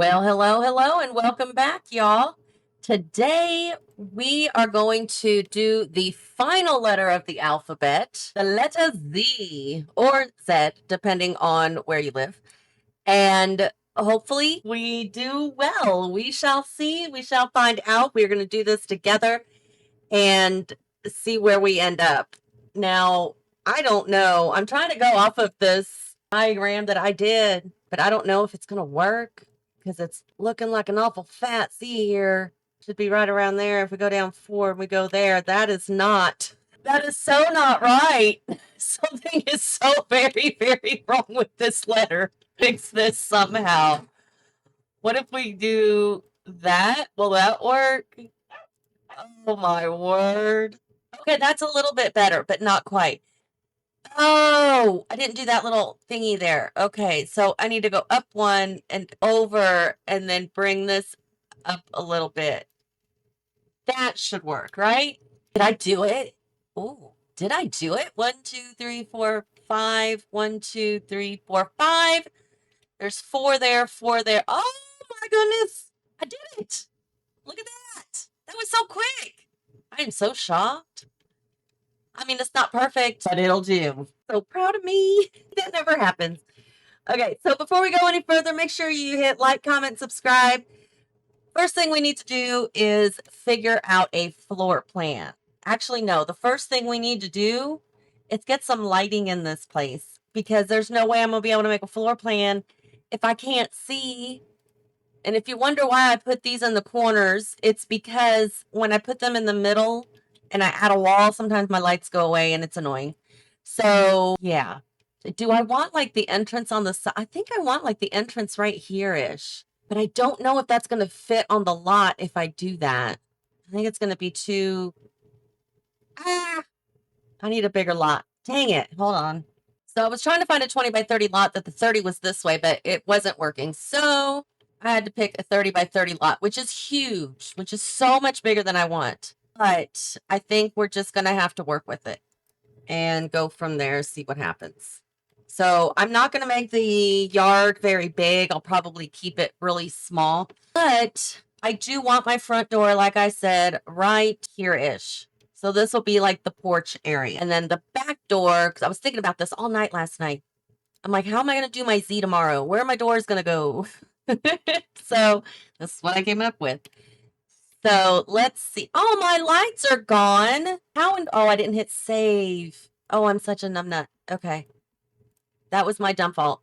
Well, hello, hello, and welcome back, y'all. Today, we are going to do the final letter of the alphabet, the letter Z or Z, depending on where you live. And hopefully, we do well. We shall see. We shall find out. We're going to do this together and see where we end up. Now, I don't know. I'm trying to go off of this diagram that I did, but I don't know if it's going to work because it's looking like an awful fat C here. Should be right around there. If we go down 4 and we go there, that is so not right. Something is so very, very wrong with this letter. Fix this somehow. What if we do that? Will that work? Oh my word. Okay, that's a little bit better, but not quite. Oh, I didn't do that little thingy there. Okay, so I need to go up one and over and then bring this up a little bit. That should work, right? Did I do it? Oh, did I do it? 1, 2, 3, 4, 5. 1, 2, 3, 4, 5. There's 4 there, 4 there. Oh my goodness. I did it. Look at that. That was so quick. I am so shocked. I mean, it's not perfect, but it'll do. So proud of me. That never happens. Okay, so before we go any further, make sure you hit like, comment, subscribe. First thing we need to do is figure out a floor plan. Actually, no, the first thing we need to do is get some lighting in this place because there's no way I'm going to be able to make a floor plan if I can't see. And if you wonder why I put these in the corners, it's because when I put them in the middle and I add a wall, sometimes my lights go away and it's annoying. So, yeah. Do I want like the entrance on the side? I think I want like the entrance right here-ish. But I don't know if that's going to fit on the lot if I do that. I think it's going to be too... Ah! I need a bigger lot. Dang it. Hold on. So I was trying to find a 20 by 30 lot that the 30 was this way, but it wasn't working. So I had to pick a 30 by 30 lot, which is huge, which is so much bigger than I want. But I think we're just going to have to work with it and go from there, see what happens. So I'm not going to make the yard very big. I'll probably keep it really small. But I do want my front door, like I said, right here-ish. So this will be like the porch area. And then the back door, because I was thinking about this all night last night. I'm like, how am I going to do my Z tomorrow? Where are my doors going to go? So this is what I came up with. So let's see. Oh, my lights are gone. How? Oh, I didn't hit save. Oh, I'm such a numbnut. Okay. That was my dumb fault.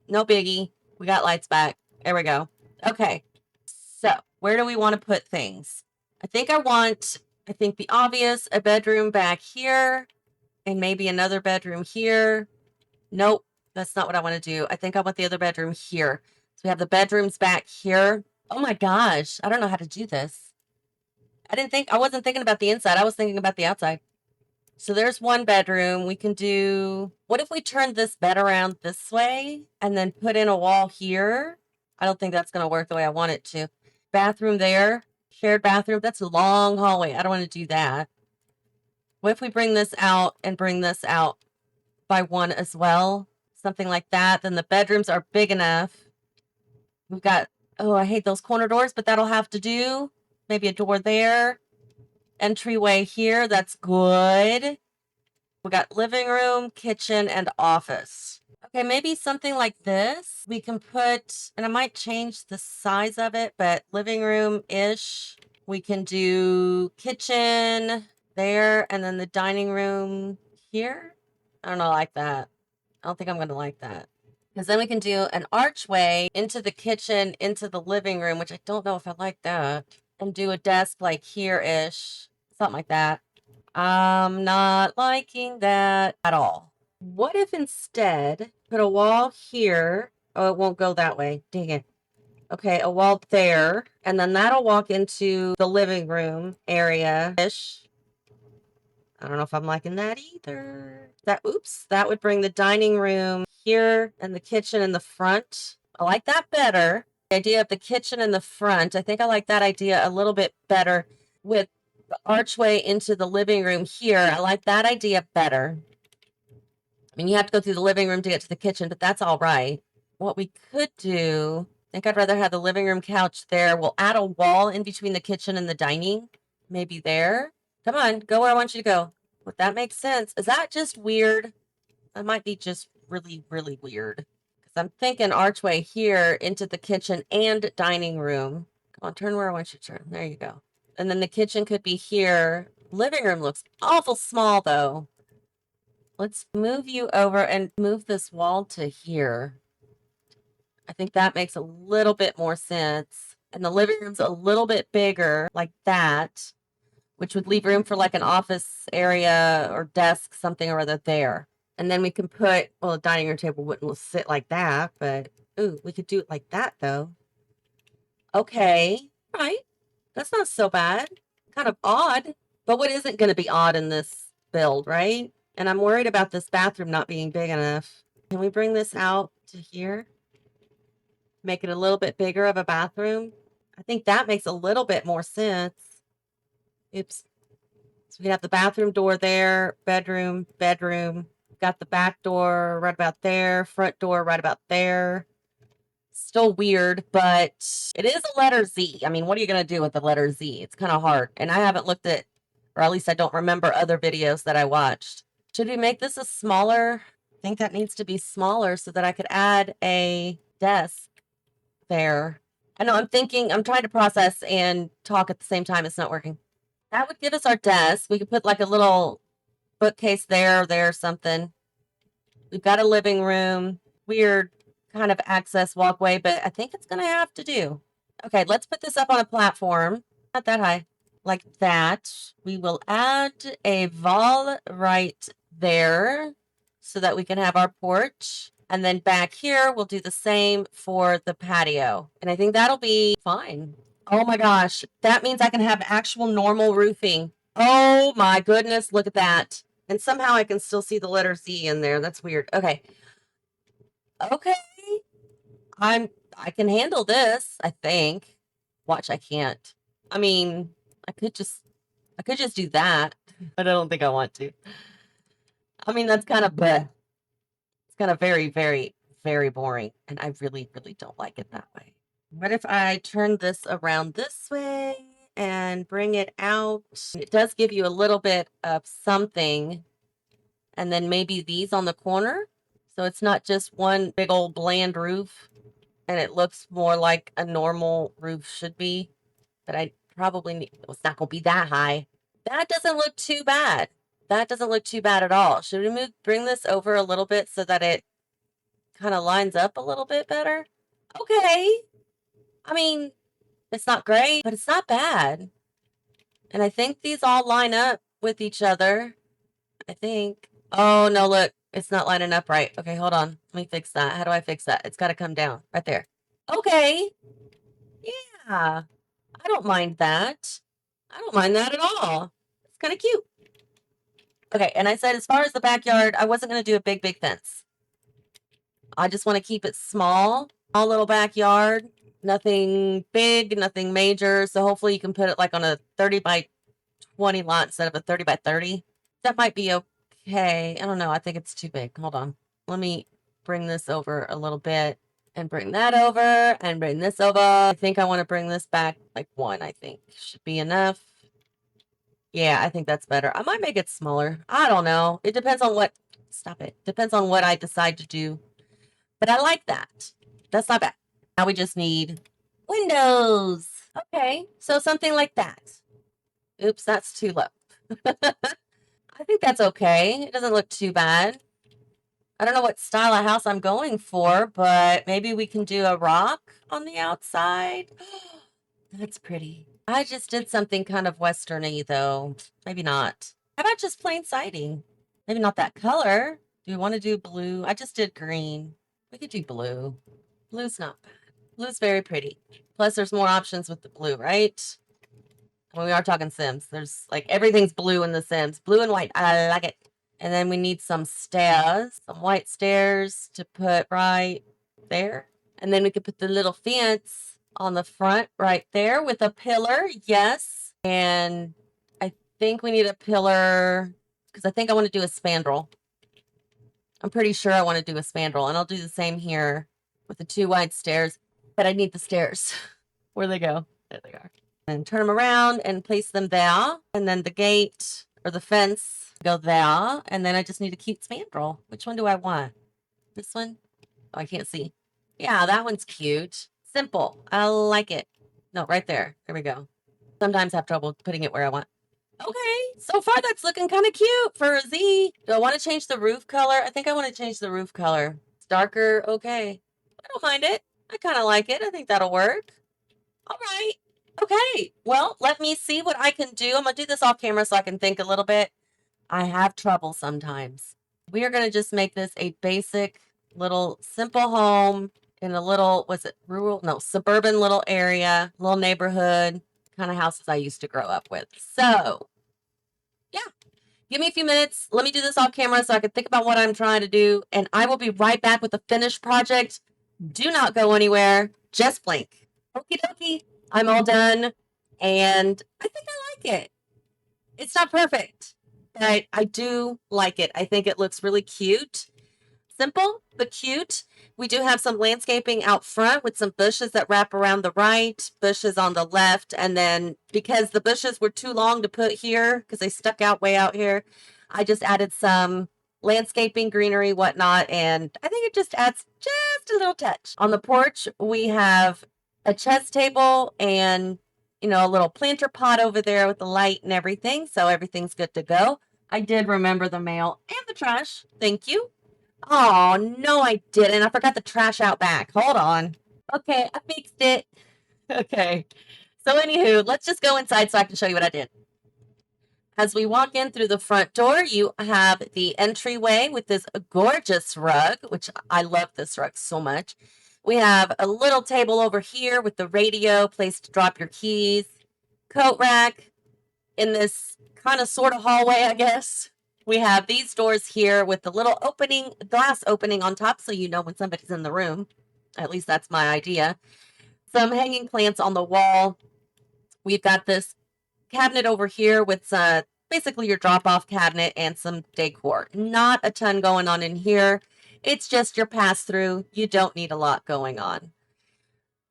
No biggie. We got lights back. There we go. Okay. So where do we want to put things? I think the obvious, a bedroom back here and maybe another bedroom here. Nope. That's not what I want to do. I think I want the other bedroom here. So we have the bedrooms back here. Oh my gosh. I don't know how to do this. I wasn't thinking about the inside. I was thinking about the outside. So there's one bedroom. We can do, what if we turn this bed around this way and then put in a wall here? I don't think that's going to work the way I want it to. Bathroom there, shared bathroom. That's a long hallway. I don't want to do that. What if we bring this out and bring this out by one as well? Something like that. Then the bedrooms are big enough. We've got, oh, I hate those corner doors, but that'll have to do. Maybe a door there. Entryway here. That's good. We got living room, kitchen, and office. Okay, maybe something like this. We can put, and I might change the size of it, but living room-ish. We can do kitchen there, and then the dining room here. I don't know, like that. I don't think I'm going to like that. Because then we can do an archway into the kitchen, into the living room, which I don't know if I like that. And do a desk like here-ish. Something like that. I'm not liking that at all. What if instead put a wall here? Oh, it won't go that way. Dang it. Okay, a wall there. And then that'll walk into the living room area-ish. I don't know if I'm liking that either. Oops, that would bring the dining room here and the kitchen in the front. I like that better. The idea of the kitchen in the front, I think I like that idea a little bit better with the archway into the living room here. I like that idea better. I mean, you have to go through the living room to get to the kitchen, but that's all right. What we could do think I'd rather have the living room couch there. We'll add a wall in between the kitchen and the dining. Maybe there. Come on, go where I want you to go. Would that make sense? Is that just weird? That might be just really, really weird. Because I'm thinking archway here into the kitchen and dining room. Come on, turn where I want you to turn. There you go. And then the kitchen could be here. Living room looks awful small, though. Let's move you over and move this wall to here. I think that makes a little bit more sense. And the living room's a little bit bigger, like that, which would leave room for like an office area or desk, something or other there. And then we can put, well, a dining room table wouldn't sit like that, but ooh, we could do it like that though. Okay, right. That's not so bad. Kind of odd, but what isn't going to be odd in this build, right? And I'm worried about this bathroom not being big enough. Can we bring this out to here? Make it a little bit bigger of a bathroom? I think that makes a little bit more sense. Oops. So we can have the bathroom door there, bedroom, bedroom. Got the back door right about there, front door right about there. Still weird, but it is a letter Z. I mean, what are you going to do with the letter Z? It's kind of hard. And I haven't looked at, or at least I don't remember other videos that I watched. Should we make this a smaller? I think that needs to be smaller so that I could add a desk there. I know I'm trying to process and talk at the same time. It's not working. That would give us our desk. We could put like a little bookcase there, something. We've got a living room, weird kind of access walkway, but I think it's going to have to do. Okay, let's put this up on a platform. Not that high. Like that. We will add a wall right there so that we can have our porch. And then back here, we'll do the same for the patio. And I think that'll be fine. Oh my gosh, that means I can have actual normal roofing. Oh my goodness, look at that. And somehow I can still see the letter Z in there. That's weird. Okay. Okay. I can handle this, I think. Watch, I can't. I mean, I could just do that, but I don't think I want to. I mean, that's kind of bleh. It's kind of very, very, very boring, and I really, really don't like it that way. What if I turn this around this way and bring it out? It does give you a little bit of something, and then maybe these on the corner. So it's not just one big old bland roof, and it looks more like a normal roof should be. But I probably need, it's not going to be that high. That doesn't look too bad. That doesn't look too bad at all. Should we bring this over a little bit so that it kind of lines up a little bit better? Okay. I mean, it's not great, but it's not bad. And I think these all line up with each other. I think. Oh, no, look. It's not lining up right. Okay, hold on. Let me fix that. How do I fix that? It's got to come down right there. Okay. Yeah. I don't mind that. I don't mind that at all. It's kind of cute. Okay, and I said as far as the backyard, I wasn't going to do a big, big fence. I just want to keep it small little backyard. Nothing big, nothing major. So hopefully you can put it like on a 30 by 20 lot instead of a 30 by 30. That might be okay. I don't know. I think it's too big. Hold on. Let me bring this over a little bit and bring that over and bring this over. I think I want to bring this back like one, I think should be enough. Yeah, I think that's better. I might make it smaller. I don't know. It depends on what, stop it. Depends on what I decide to do. But I like that. That's not bad. Now we just need windows. Okay, so something like that. Oops, that's too low. I think that's okay. It doesn't look too bad. I don't know what style of house I'm going for, but maybe we can do a rock on the outside. That's pretty. I just did something kind of westerny, though. Maybe not. How about just plain siding? Maybe not that color. Do you want to do blue? I just did green. We could do blue. Blue's not bad. Blue's very pretty. Plus, there's more options with the blue, right? When we are talking Sims, there's like everything's blue in the Sims. Blue and white. I like it. And then we need some stairs, some white stairs to put right there. And then we could put the little fence on the front right there with a pillar. Yes. And I think we need a pillar because I think I want to do a spandrel. I'm pretty sure I want to do a spandrel, and I'll do the same here with the 2 wide stairs. but I need the stairs. Where'd they go? There they are. And turn them around and place them there. And then the gate or the fence go there. And then I just need a cute spandrel. Which one do I want? This one? Oh, I can't see. Yeah, that one's cute. Simple. I like it. No, right there. There we go. Sometimes I have trouble putting it where I want. Okay, so far that's looking kind of cute for a Z. Do I want to change the roof color? I think I want to change the roof color. It's darker. Okay. I don't mind it. I kind of like it. I think that'll work. All right. Okay. Well, let me see what I can do. I'm going to do this off camera so I can think a little bit. I have trouble sometimes. We are going to just make this a basic little simple home in a little, was it rural? No, suburban little area, little neighborhood kind of houses I used to grow up with. So, yeah. Give me a few minutes. Let me do this off camera so I can think about what I'm trying to do. And I will be right back with the finished project. Do not go anywhere. Just blink. Okie dokie. I'm all done. And I think I like it. It's not perfect, but I do like it. I think it looks really cute. Simple, but cute. We do have some landscaping out front with some bushes that wrap around the right, bushes on the left. And then because the bushes were too long to put here, because they stuck out way out here, I just added some landscaping, greenery, whatnot. And I think it just adds just a little touch. On the porch, we have a chess table and, a little planter pot over there with the light and everything. So everything's good to go. I did remember the mail and the trash. Thank you. Oh, no, I didn't. I forgot the trash out back. Hold on. Okay, I fixed it. Okay. So, anywho, let's just go inside so I can show you what I did. As we walk in through the front door, you have the entryway with this gorgeous rug, which I love this rug so much. We have a little table over here with the radio, place to drop your keys, coat rack in this kind of sort of hallway, I guess. We have these doors here with the little opening, glass opening on top so you know when somebody's in the room. At least that's my idea. Some hanging plants on the wall. We've got this cabinet over here with basically your drop-off cabinet and some decor. Not a ton going on in here. It's just your pass-through. You don't need a lot going on.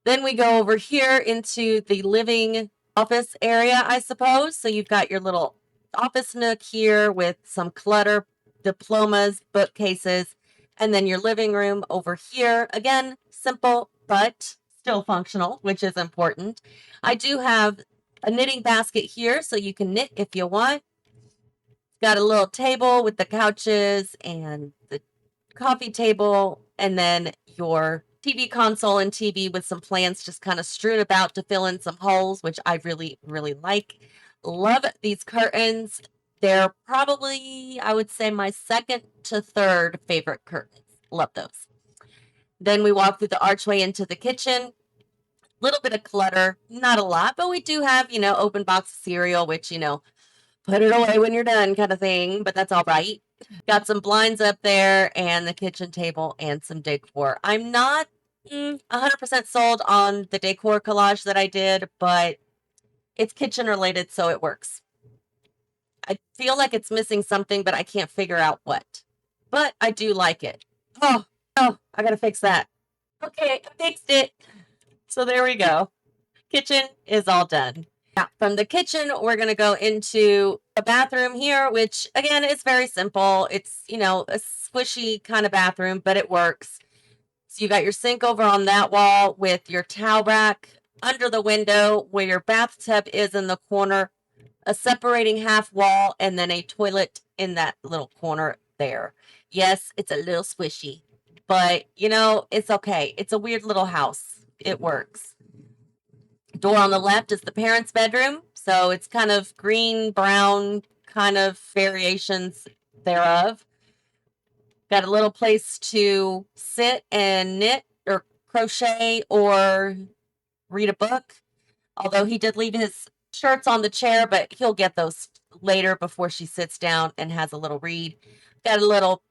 Then we go over here into the living office area, I suppose. So you've got your little office nook here with some clutter, diplomas, bookcases, and then your living room over here. Again, simple, but still functional, which is important. I do have a knitting basket here, so you can knit if you want. Got a little table with the couches and the coffee table, and then your TV console and TV with some plants just kind of strewn about to fill in some holes, which I really, really like. Love these curtains. They're probably, I would say, my second to third favorite curtains. Love those. Then we walk through the archway into the kitchen. Little bit of clutter, not a lot, but we do have, open box of cereal, which, put it away when you're done kind of thing, but that's all right. Got some blinds up there and the kitchen table and some decor. I'm not 100% sold on the decor collage that I did, but it's kitchen related, so it works. I feel like it's missing something, but I can't figure out what. But I do like it. Oh, I gotta fix that. Okay, I fixed it. So there we go. Kitchen is all done. Now, from the kitchen, we're going to go into a bathroom here, which again is very simple. It's, a squishy kind of bathroom, but it works. So you got your sink over on that wall with your towel rack under the window where your bathtub is in the corner, a separating half wall, and then a toilet in that little corner there. Yes, it's a little squishy, but it's okay. It's a weird little house. It works. Door on the left is the parents' bedroom. So it's kind of green, brown kind of variations thereof. Got a little place to sit and knit or crochet or read a book. Although he did leave his shirts on the chair, but he'll get those later before she sits down and has a little read. Got a little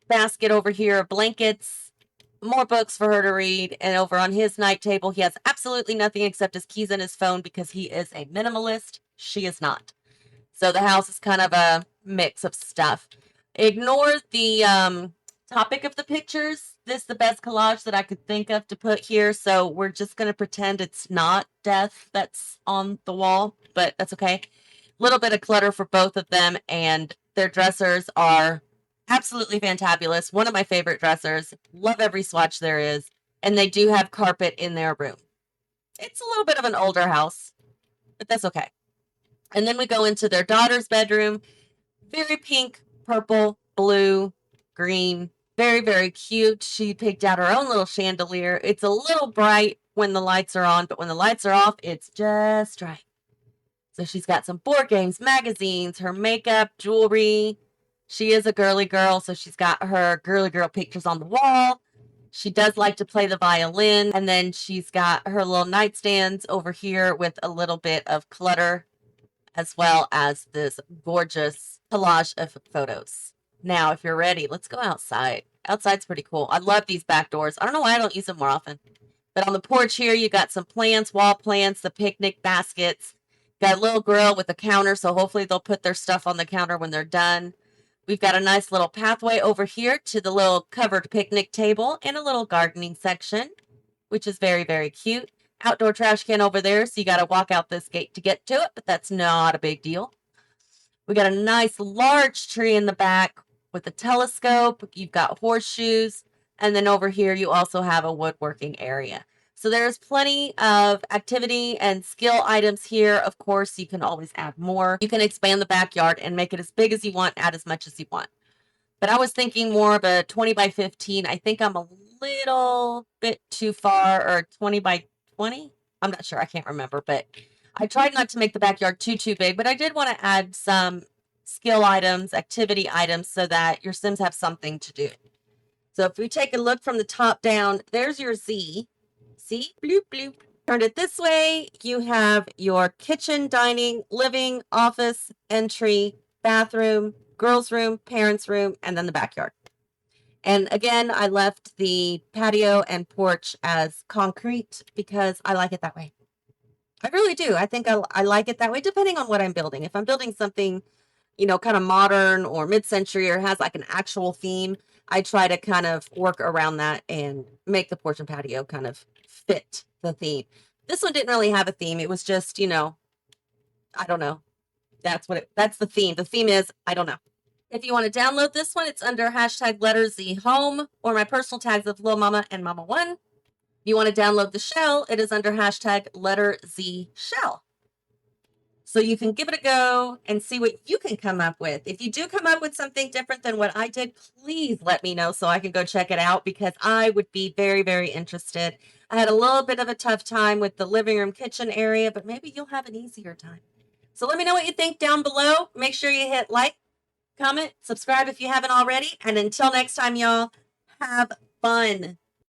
basket over here of blankets. More books for her to read, and over on his night table he has absolutely nothing except his keys and his phone because he is a minimalist. She is not. So the house is kind of a mix of stuff. Ignore the topic of the pictures, this is the best collage that I could think of to put here. So we're just going to pretend it's not death that's on the wall, but that's okay. A little bit of clutter for both of them, and their dressers are absolutely fantabulous. One of my favorite dressers. Love every swatch there is. And they do have carpet in their room. It's a little bit of an older house, but that's okay. And then we go into their daughter's bedroom. Very pink, purple, blue, green. Very, very cute. She picked out her own little chandelier. It's a little bright when the lights are on, but when the lights are off, it's just right. So she's got some board games, magazines, her makeup, jewelry. She is a girly girl, so she's got her girly girl pictures on the wall. She does like to play the violin, and then she's got her little nightstands over here with a little bit of clutter, as well as this gorgeous collage of photos. Now, if you're ready, let's go outside. Outside's pretty cool. I love these back doors. I don't know why I don't use them more often. But on the porch here, you got some plants, wall plants, the picnic baskets. Got a little grill with a counter, so hopefully they'll put their stuff on the counter when they're done. We've got a nice little pathway over here to the little covered picnic table and a little gardening section, which is very, very cute. Outdoor trash can over there, so you got to walk out this gate to get to it, but that's not a big deal. We got a nice large tree in the back with a telescope. You've got horseshoes, and then over here you also have a woodworking area. So there's plenty of activity and skill items here. Of course, you can always add more. You can expand the backyard and make it as big as you want, add as much as you want. But I was thinking more of a 20 by 15. I think I'm a little bit too far, or 20 by 20. I'm not sure. I can't remember, but I tried not to make the backyard too big, but I did want to add some skill items, activity items, so that your Sims have something to do. So if we take a look from the top down, there's your Z. See? Bloop, bloop. Turned it this way, you have your kitchen, dining, living, office, entry, bathroom, girls' room, parents' room, and then the backyard. And again, I left the patio and porch as concrete because I like it that way. I really do. I think I like it that way, depending on what I'm building. If I'm building something, kind of modern or mid-century or has like an actual theme, I try to kind of work around that and make the porch and patio kind of fit the theme. This one didn't really have a theme. It was just, I don't know. That's the theme. The theme is, I don't know. If you want to download this one, it's under #LetterZHome or my personal tags of lilmomma and Momma-One. If you want to download the shell, it is under #LetterZShell. So you can give it a go and see what you can come up with. If you do come up with something different than what I did, please let me know so I can go check it out, because I would be very, very interested. I had a little bit of a tough time with the living room kitchen area, but maybe you'll have an easier time. So let me know what you think down below. Make sure you hit like, comment, subscribe if you haven't already. And until next time, y'all, have fun.